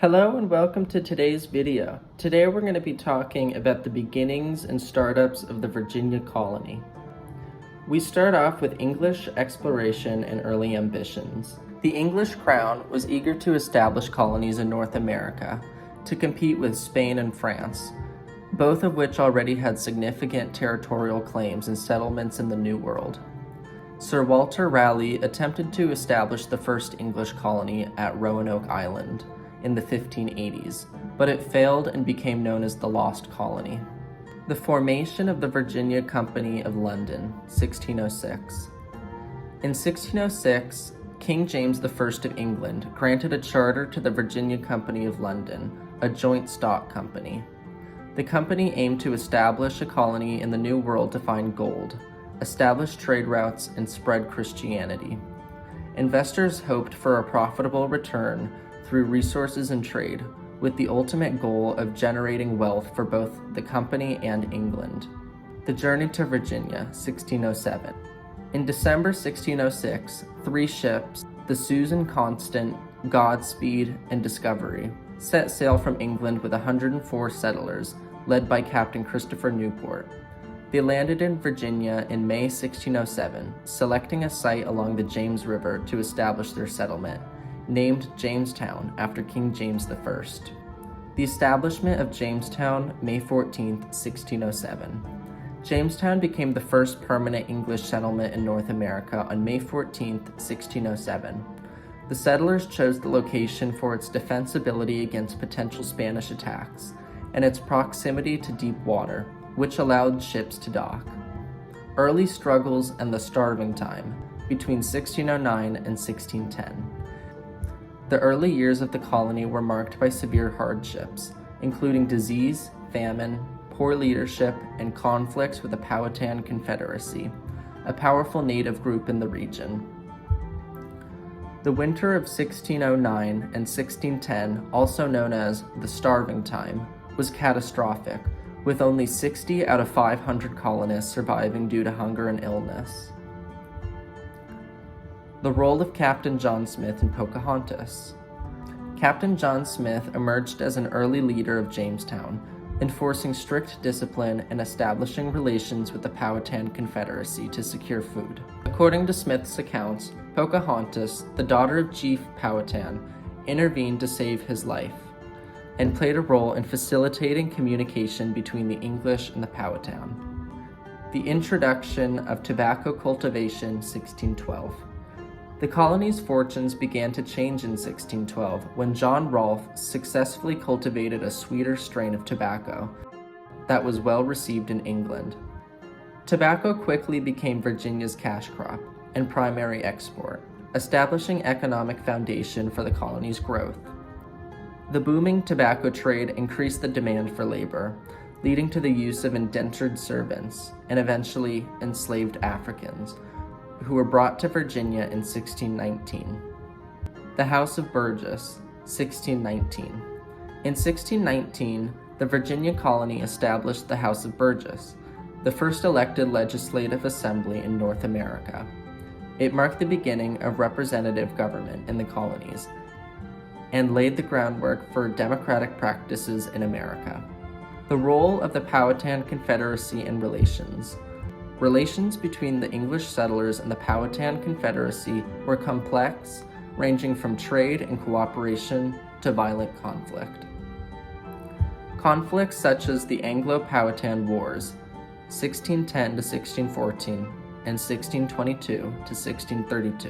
Hello and welcome to today's video. Today we're going to be talking about the beginnings and startups of the Virginia colony. We start off with English exploration and early ambitions. The English crown was eager to establish colonies in North America to compete with Spain and France, both of which already had significant territorial claims and settlements in the New World. Sir Walter Raleigh attempted to establish the first English colony at Roanoke Island in the 1580s, but it failed and became known as the Lost Colony. The formation of the Virginia Company of London, 1606. In 1606, King James I of England granted a charter to the Virginia Company of London, a joint stock company. The company aimed to establish a colony in the New World to find gold, establish trade routes, and spread Christianity. Investors hoped for a profitable return through resources and trade, with the ultimate goal of generating wealth for both the company and England. The journey to Virginia, 1607. In December 1606, 3 ships, the Susan Constant, Godspeed, and Discovery, set sail from England with 104 settlers, led by Captain Christopher Newport. They landed in Virginia in May 1607, selecting a site along the James River to establish their settlement, named Jamestown after King James I. The establishment of Jamestown, May 14, 1607. Jamestown became the first permanent English settlement in North America on May 14, 1607. The settlers chose the location for its defensibility against potential Spanish attacks and its proximity to deep water, which allowed ships to dock. Early struggles and the starving time, between 1609 and 1610. The early years of the colony were marked by severe hardships, including disease, famine, poor leadership, and conflicts with the Powhatan Confederacy, a powerful native group in the region. The winter of 1609 and 1610, also known as the Starving Time, was catastrophic, with only 60 out of 500 colonists surviving due to hunger and illness. The role of Captain John Smith in Pocahontas. Captain John Smith emerged as an early leader of Jamestown, enforcing strict discipline and establishing relations with the Powhatan Confederacy to secure food. According to Smith's accounts, Pocahontas, the daughter of Chief Powhatan, intervened to save his life, and played a role in facilitating communication between the English and the Powhatan. The introduction of tobacco cultivation, 1612. The colony's fortunes began to change in 1612 when John Rolfe successfully cultivated a sweeter strain of tobacco that was well received in England. Tobacco quickly became Virginia's cash crop and primary export, establishing economic foundation for the colony's growth. The booming tobacco trade increased the demand for labor, leading to the use of indentured servants and eventually enslaved Africans, who were brought to Virginia in 1619. The House of Burgess, 1619. In 1619, the Virginia colony established the House of Burgess, the first elected legislative assembly in North America. It marked the beginning of representative government in the colonies and laid the groundwork for democratic practices in America. The role of the Powhatan Confederacy in relations. Relations between the English settlers and the Powhatan Confederacy were complex, ranging from trade and cooperation to violent conflict. Conflicts such as the Anglo-Powhatan Wars, 1610 to 1614, and 1622 to 1632,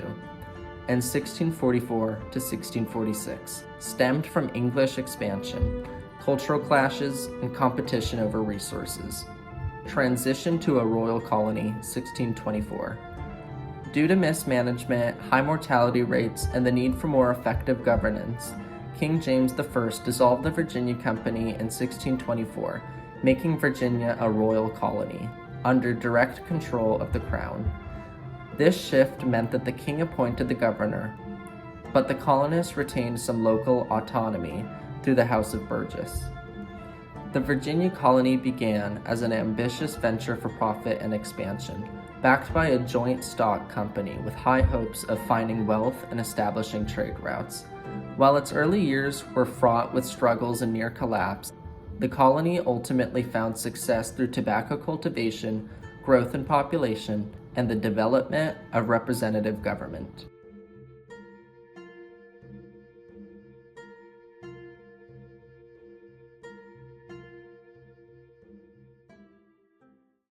and 1644 to 1646, stemmed from English expansion, cultural clashes, and competition over resources. Transition to a royal colony, 1624. Due to mismanagement, high mortality rates, and the need for more effective governance, King James I dissolved the Virginia Company in 1624, making Virginia a royal colony, under direct control of the crown. This shift meant that the king appointed the governor, but the colonists retained some local autonomy through the House of Burgess. The Virginia colony began as an ambitious venture for profit and expansion, backed by a joint stock company with high hopes of finding wealth and establishing trade routes. While its early years were fraught with struggles and near collapse, the colony ultimately found success through tobacco cultivation, growth in population, and the development of representative government.